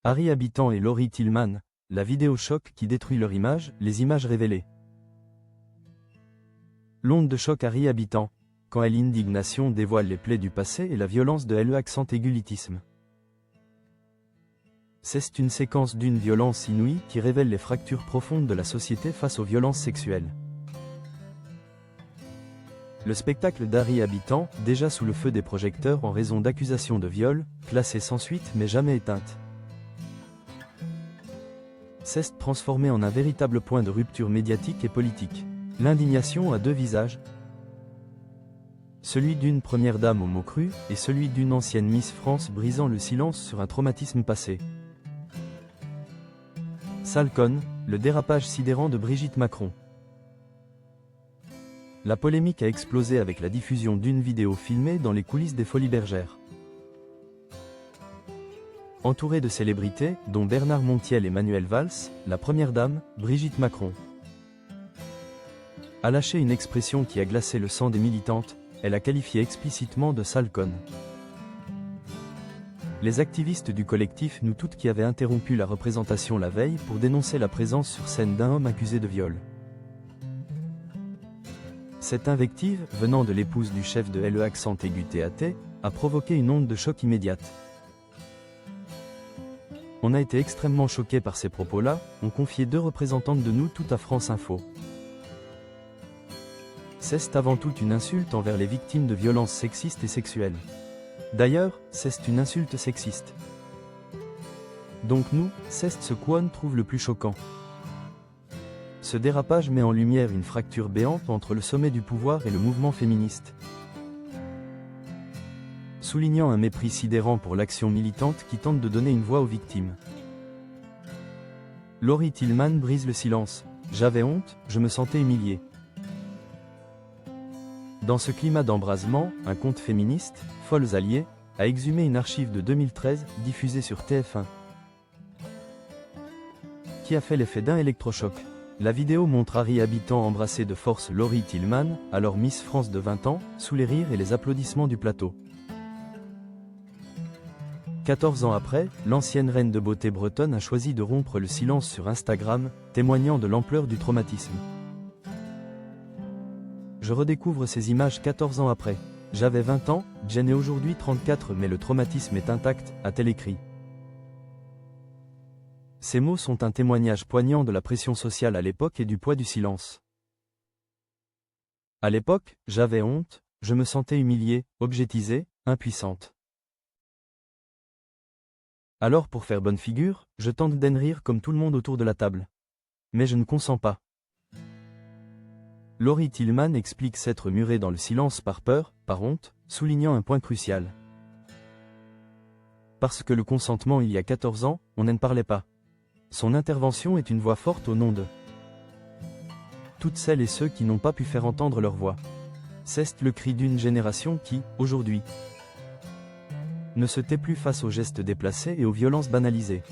Harry Habitant et Laurie Tillman, la vidéo choc qui détruit leur image, les images révélées. L'onde de choc Harry Habitant, quand l'indignation dévoile les plaies du passé et la violence de l'accent-aigulitisme. C'est une séquence d'une violence inouïe qui révèle les fractures profondes de la société face aux violences sexuelles. Le spectacle d'Harry Habitant, déjà sous le feu des projecteurs en raison d'accusations de viol, classées sans suite mais jamais éteintes. S'est transformé en un véritable point de rupture médiatique et politique. L'indignation a deux visages. Celui d'une première dame aux mots crus, et celui d'une ancienne Miss France brisant le silence sur un traumatisme passé. Salcone, le dérapage sidérant de Brigitte Macron. La polémique a explosé avec la diffusion d'une vidéo filmée dans les coulisses des Folies Bergères. Entourée de célébrités, dont Bernard Montiel et Manuel Valls, la première dame, Brigitte Macron, a lâché une expression qui a glacé le sang des militantes, elle a qualifié explicitement de sale conne. Les activistes du collectif Nous Toutes qui avaient interrompu la représentation la veille pour dénoncer la présence sur scène d'un homme accusé de viol. Cette invective, venant de l'épouse du chef de l'accent-aigu-TAT, a provoqué une onde de choc immédiate. On a été extrêmement choqués par ces propos-là, ont confié deux représentantes de Nous Toutes à France Info. C'est avant tout une insulte envers les victimes de violences sexistes et sexuelles. D'ailleurs, c'est une insulte sexiste. Donc nous, c'est ce qu'on trouve le plus choquant. Ce dérapage met en lumière une fracture béante entre le sommet du pouvoir et le mouvement féministe. Soulignant un mépris sidérant pour l'action militante qui tente de donner une voix aux victimes. Laurie Tillman brise le silence. J'avais honte, je me sentais humiliée. Dans ce climat d'embrasement, un compte féministe, Folles Alliées, a exhumé une archive de 2013, diffusée sur TF1, qui a fait l'effet d'un électrochoc. La vidéo montre Harry Habitant embrasser de force Laurie Tillman, alors Miss France de 20 ans, sous les rires et les applaudissements du plateau. 14 ans après, l'ancienne reine de beauté bretonne a choisi de rompre le silence sur Instagram, témoignant de l'ampleur du traumatisme. Je redécouvre ces images 14 ans après. J'avais 20 ans, Jen est aujourd'hui 34 mais le traumatisme est intact, a-t-elle écrit. Ces mots sont un témoignage poignant de la pression sociale à l'époque et du poids du silence. À l'époque, j'avais honte, je me sentais humiliée, objetisée, impuissante. Alors pour faire bonne figure, je tente d'en rire comme tout le monde autour de la table. Mais je ne consens pas. Laurie Tillman explique s'être murée dans le silence par peur, par honte, soulignant un point crucial. Parce que le consentement il y a 14 ans, on n'en parlait pas. Son intervention est une voix forte au nom de toutes celles et ceux qui n'ont pas pu faire entendre leur voix. C'est le cri d'une génération qui, aujourd'hui, ne se tait plus face aux gestes déplacés et aux violences banalisées.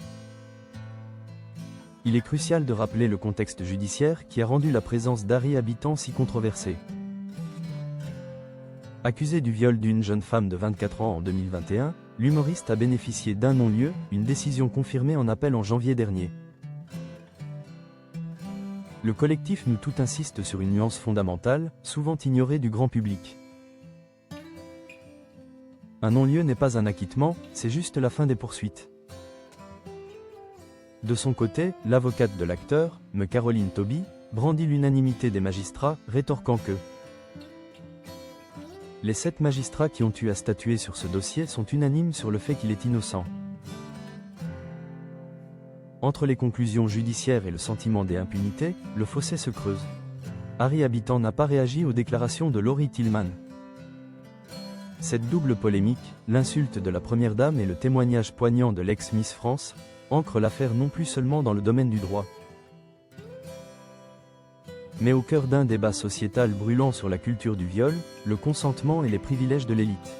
Il est crucial de rappeler le contexte judiciaire qui a rendu la présence d'Harry Habitant si controversée. Accusé du viol d'une jeune femme de 24 ans en 2021, l'humoriste a bénéficié d'un non-lieu, une décision confirmée en appel en janvier dernier. Le collectif Nous Toutes insiste sur une nuance fondamentale, souvent ignorée du grand public. Un non-lieu n'est pas un acquittement, c'est juste la fin des poursuites. De son côté, l'avocate de l'acteur, Me Caroline Toby, brandit l'unanimité des magistrats, rétorquant que les 7 magistrats qui ont eu à statuer sur ce dossier sont unanimes sur le fait qu'il est innocent. Entre les conclusions judiciaires et le sentiment d'impunité, le fossé se creuse. Harry Habitant n'a pas réagi aux déclarations de Laurie Tillman. Cette double polémique, l'insulte de la première dame et le témoignage poignant de l'ex-Miss France, ancre l'affaire non plus seulement dans le domaine du droit, mais au cœur d'un débat sociétal brûlant sur la culture du viol, le consentement et les privilèges de l'élite.